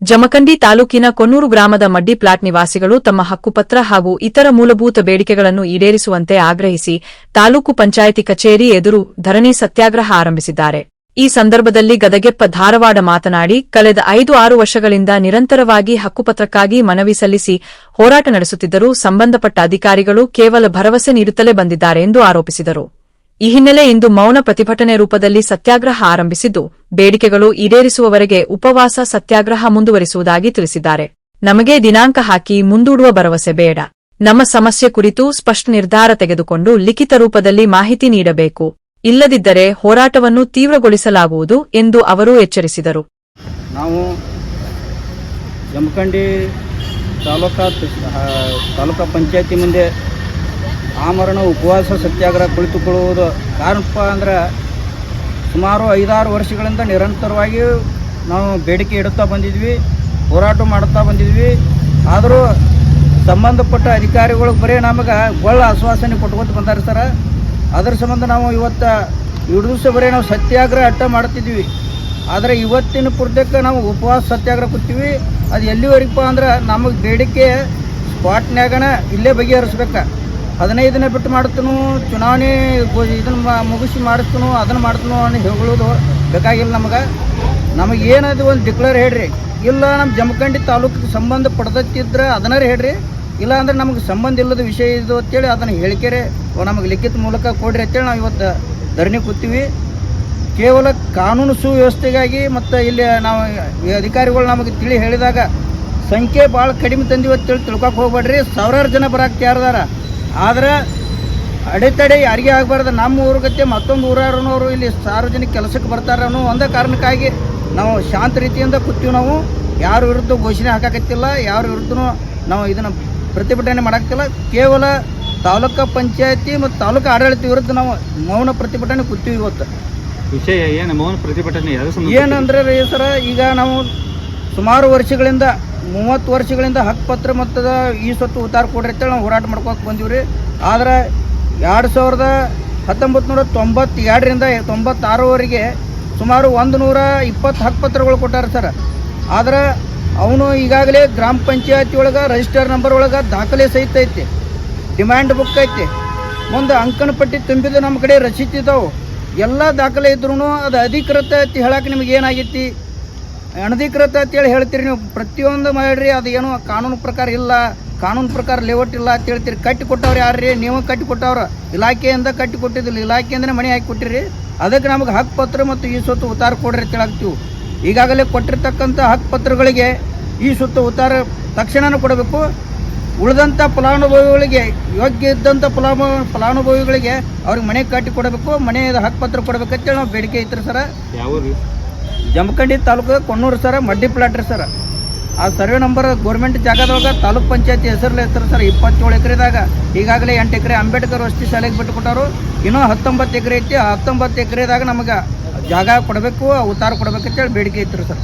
ಜಮಖಂಡಿ ತಾಲೂಕಿನ ಕೊಣ್ಣೂರು ಗ್ರಾಮದ ಮಡ್ಡಿ ಪ್ಲಾಟ್ ನಿವಾಸಿಗಳು ತಮ್ಮ ಹಕ್ಕುಪತ್ರ ಹಾಗೂ ಇತರ ಮೂಲಭೂತ ಬೇಡಿಕೆಗಳನ್ನು ಈಡೇರಿಸುವಂತೆ ಆಗ್ರಹಿಸಿ ತಾಲೂಕು ಪಂಚಾಯಿತಿ ಕಚೇರಿ ಎದುರು ಧರಣಿ ಸತ್ಯಾಗ್ರಹ ಆರಂಭಿಸಿದ್ದಾರೆ. ಈ ಸಂದರ್ಭದಲ್ಲಿ ಗದಗೆಪ್ಪ ಧಾರವಾಡ ಮಾತನಾಡಿ, ಕಳೆದ 5-6 ವರ್ಷಗಳಿಂದ ನಿರಂತರವಾಗಿ ಹಕ್ಕುಪತ್ರಕ್ಕಾಗಿ ಮನವಿ ಸಲ್ಲಿಸಿ ಹೋರಾಟ ನಡೆಸುತ್ತಿದ್ದರೂ ಸಂಬಂಧಪಟ್ಟ ಅಧಿಕಾರಿಗಳು ಕೇವಲ ಭರವಸೆ ನೀಡುತ್ತಲೇ ಬಂದಿದ್ದಾರೆ ಎಂದು ಆರೋಪಿಸಿದರು. ಈ ಹಿನ್ನೆಲೆ ಇಂದು ಮೌನ ಪ್ರತಿಭಟನೆ ರೂಪದಲ್ಲಿ ಸತ್ಯಾಗ್ರಹ ಆರಂಭಿಸಿದ್ದು, ಬೇಡಿಕೆಗಳು ಈಡೇರಿಸುವವರೆಗೆ ಉಪವಾಸ ಸತ್ಯಾಗ್ರಹ ಮುಂದುವರಿಸುವುದಾಗಿ ತಿಳಿಸಿದ್ದಾರೆ. ನಮಗೆ ದಿನಾಂಕ ಹಾಕಿ ಮುಂದೂಡುವ ಭರವಸೆ ಬೇಡ. ನಮ್ಮ ಸಮಸ್ಯೆ ಕುರಿತು ಸ್ಪಷ್ಟ ನಿರ್ಧಾರ ತೆಗೆದುಕೊಂಡು ಲಿಖಿತ ರೂಪದಲ್ಲಿ ಮಾಹಿತಿ ನೀಡಬೇಕು. ಇಲ್ಲದಿದ್ದರೆ ಹೋರಾಟವನ್ನು ತೀವ್ರಗೊಳಿಸಲಾಗುವುದು ಎಂದು ಅವರು ಎಚ್ಚರಿಸಿದರು. ನಾವು ಜಮಖಂಡಿ ತಾಲೂಕಾ ಪಂಚಾಯತಿ ಮುಂದೆ ಆಮರಣ ಉಪವಾಸ ಸತ್ಯಾಗ್ರಹ ಕುಳಿತುಕೊಳ್ಳುವುದು ಕಾರಣಪ್ಪ ಅಂದ್ರೆ ಸುಮಾರು 5-6 ವರ್ಷಗಳಿಂದ ನಿರಂತರವಾಗಿ ನಾವು ಬೇಡಿಕೆ ಇಡುತ್ತಾ ಬಂದಿದ್ವಿ, ಹೋರಾಟ ಮಾಡುತ್ತಾ ಬಂದಿದ್ವಿ. ಆದರೂ ಸಂಬಂಧಪಟ್ಟ ಅಧಿಕಾರಿಗಳು ಬರೀ ನಮಗೆ ಒಳ್ಳ ಆಶ್ವಾಸನೆ ಕೊಟ್ಕೊತ ಬಂದಾರೆ ಸರ. ಅದರ ಸಂಬಂಧ ನಾವು ಇವತ್ತು 2 ದಿವಸ ಬರೀ ನಾವು ಸತ್ಯಾಗ್ರಹ ಅಟ್ಟ ಮಾಡ್ತಿದ್ವಿ. ಆದರೆ ಇವತ್ತಿನ ಪುರ್ತಕ್ಕೆ ನಾವು ಉಪವಾಸ ಸತ್ಯಾಗ್ರಹ ಕೂತೀವಿ. ಅದು ಎಲ್ಲಿವರೆಗಪ್ಪ ಅಂದ್ರೆ ನಮಗೆ ಬೇಡಿಕೆ ಸ್ಪಾಟ್ನ್ಯಾಗನ ಇಲ್ಲೇ ಬಗೆಹರಿಸ್ಬೇಕು. 15 ದಿನ ಬಿಟ್ಟು ಮಾಡ್ತನು, ಚುನಾವಣೆ ಇದನ್ನು ಮುಗಿಸಿ ಮಾಡಿಸ್ತನು, ಅದನ್ನು ಮಾಡ್ತನು ಅನ್ನೋ ಹೇಳೋದು ಬೇಕಾಗಿಲ್ಲ. ನಮಗೆ ಏನದು ಒಂದು ಡಿಕ್ಲೇರ್ ಹೇಳ್ರಿ. ಇಲ್ಲ ನಮ್ಮ ಜಮಖಂಡಿ ತಾಲೂಕಿಗೆ ಸಂಬಂಧ ಪಡೆದತ್ತಿದ್ರೆ ಅದನ್ನಾರು ಹೇಳ್ರಿ. ಇಲ್ಲ ಅಂದ್ರೆ ನಮಗೆ ಸಂಬಂಧ ಇಲ್ಲದ ವಿಷಯ ಇದು ಅಂತೇಳಿ ಅದನ್ನು ಹೇಳಿಕೆರೆ ನಮಗೆ ಲಿಖಿತ ಮೂಲಕ ಕೊಡ್ರಿ ಅಂತೇಳಿ ನಾವು ಇವತ್ತು ಧರಣಿ ಕೂತೀವಿ. ಕೇವಲ ಕಾನೂನು ಸುವ್ಯವಸ್ಥೆಗಾಗಿ ಮತ್ತು ಇಲ್ಲಿ ನಾವು ಅಧಿಕಾರಿಗಳು ನಮಗೆ ತಿಳಿ ಹೇಳಿದಾಗ ಸಂಖ್ಯೆ ಭಾಳ ಕಡಿಮೆ ತಂದಿವಿ ಅಂತೇಳಿ ತಿಳ್ಕೊಕ್ಕೆ ಹೋಗ್ಬೇಡ್ರಿ. 1000 ಜನ ಬರೋಕ್ಕೆ ತಯಾರಿದಾರ. ಆದರೆ ಅಡೆತಡೆ ಯಾರಿಗೆ ಆಗಬಾರ್ದು. ನಮ್ಮ ಊರಿಗತ್ತೆ ಮತ್ತೊಂದು ಊರವರು ಇಲ್ಲಿ ಸಾರ್ವಜನಿಕ ಕೆಲಸಕ್ಕೆ ಬರ್ತಾರೆ ಅನ್ನೋ ಒಂದೇ ಕಾರಣಕ್ಕಾಗಿ ನಾವು ಶಾಂತ ರೀತಿಯಿಂದ ಕೂತೀವಿ. ನಾವು ಯಾರ ವಿರುದ್ಧ ಘೋಷಣೆ ಹಾಕಕತ್ತಿಲ್ಲ, ಯಾರ ವಿರುದ್ಧನೂ ನಾವು ಇದನ್ನು ಪ್ರತಿಭಟನೆ ಮಾಡೋಕ್ಕಿಲ್ಲ. ಕೇವಲ ತಾಲೂಕಾ ಪಂಚಾಯತಿ ಮತ್ತು ತಾಲೂಕು ಆಡಳಿತ ವಿರುದ್ಧ ನಾವು ಮೌನ ಪ್ರತಿಭಟನೆ ಕೂತೀವಿ. ಇವತ್ತು ವಿಷಯ ಏನು ಮೌನ ಪ್ರತಿಭಟನೆ ಏನಂದ್ರೆ ಸರ, ಈಗ ನಾವು ಸುಮಾರು ವರ್ಷಗಳಿಂದ 30 ವರ್ಷಗಳಿಂದ ಹಕ್ಕುಪತ್ರ ಮೊತ್ತದ ಈ ಸ್ವತ್ತು ಉತ್ತಾರ ಕೊಡ್ರಿ ಅಂತೇಳಿ ನಾವು ಹೋರಾಟ ಮಾಡ್ಕೋಕೆ ಬಂದೀವಿ. ಆದರೆ 1992ರಿಂದ 96ವರೆಗೆ ಸುಮಾರು 120 ಹಕ್ಕುಪತ್ರಗಳು ಕೊಟ್ಟಾರೆ ಸರ್. ಆದರೆ ಅವನು ಈಗಾಗಲೇ ಗ್ರಾಮ ಪಂಚಾಯತಿ ಒಳಗೆ ರಿಜಿಸ್ಟರ್ ನಂಬರ್ ಒಳಗೆ ದಾಖಲೆ ಸಹಿತ ಐತಿ, ಡಿಮ್ಯಾಂಡ್ ಬುಕ್ ಐತಿ, ಮುಂದೆ ಅಂಕಣ ಪಟ್ಟಿ ತುಂಬಿದ ನಮ್ಮ ಕಡೆ ರಸೀತಿದ್ದಾವೆ. ಎಲ್ಲ ದಾಖಲೆ ಇದ್ರೂ ಅದು ಅಧಿಕೃತ ಅಂತ ಹೇಳಕ್ಕೆ ನಿಮ್ಗೆ ಏನಾಗೈತಿ? ಅನಧಿಕೃತ ಅಂತೇಳಿ ಹೇಳ್ತೀರಿ ನೀವು. ಪ್ರತಿಯೊಂದು ಮಾಡಿರಿ, ಅದು ಏನೋ ಕಾನೂನು ಪ್ರಕಾರ ಇಲ್ಲ, ಕಾನೂನು ಪ್ರಕಾರ ಲೇಔಟ್ ಇಲ್ಲ ಅಂತ ಹೇಳ್ತೀರಿ. ಕಟ್ಟಿ ಕೊಟ್ಟವ್ರು ಯಾರ್ರಿ? ನೀವು ಕಟ್ಟಿ ಕೊಟ್ಟವ್ರು. ಇಲಾಖೆಯಿಂದ ಕಟ್ಟಿ ಕೊಟ್ಟಿದ್ದಿಲ್ಲ, ಇಲಾಖೆಯಿಂದನೇ ಮನೆ ಹಾಕಿ ಕೊಟ್ಟಿರಿ. ಅದಕ್ಕೆ ನಮಗೆ ಹಕ್ಕುಪತ್ರ ಮತ್ತು ಈ ಸ್ವತ್ತು ಉತ್ತಾರ ಕೊಡ್ರಿ ಅಂತ ಹೇಳಾಕ್ತೀವಿ. ಈಗಾಗಲೇ ಕೊಟ್ಟಿರ್ತಕ್ಕಂಥ ಹಕ್ಕುಪತ್ರಗಳಿಗೆ ಈ ಸ್ವತ್ತು ಉತ್ತಾರ ತಕ್ಷಣವೂ ಕೊಡಬೇಕು. ಉಳಿದಂಥ ಫಲಾನುಭವಿಗಳಿಗೆ, ಯೋಗ್ಯ ಇದ್ದಂಥ ಫಲಾನುಭವಿಗಳಿಗೆ ಅವ್ರಿಗೆ ಮನೆ ಕಟ್ಟಿ ಕೊಡಬೇಕು, ಮನೆಯ ಹಕ್ಕುಪತ್ರ ಕೊಡಬೇಕಂತೇಳಿ ನಾವು ಬೇಡಿಕೆ ಐತ್ರಿ ಸರ. ಯಾವ ಜಮಖಂಡಿ ತಾಲೂಕು ಕೊಣ್ಣೂರು ಸರ, ಮಡ್ಡಿ ಪ್ಲಾಟ್ ರೀ ಸರ. ಆ ಸರ್ವೆ ನಂಬರ್ ಗೌರ್ಮೆಂಟ್ ಜಾಗದೊಳಗೆ ತಾಲೂಕು ಪಂಚಾಯತಿ ಹೆಸರಲ್ಲಿ ಹೆಸರು ಸರ್. 27 ಎಕರೆದಾಗ ಈಗಾಗಲೇ 8 ಎಕರೆ ಅಂಬೇಡ್ಕರ್ ವಸತಿ ಶಾಲೆಗೆ ಬಿಟ್ಟು ಕೊಟ್ಟರು. ಇನ್ನೂ 19 ಎಕರೆ ಐತಿ. 19 ಎಕರೆದಾಗ ನಮಗೆ ಜಾಗ ಕೊಡಬೇಕು, ಉತ್ತಾರ ಕೊಡಬೇಕಂತೇಳಿ ಬೇಡಿಕೆ ಐತ್ರಿ ಸರ್.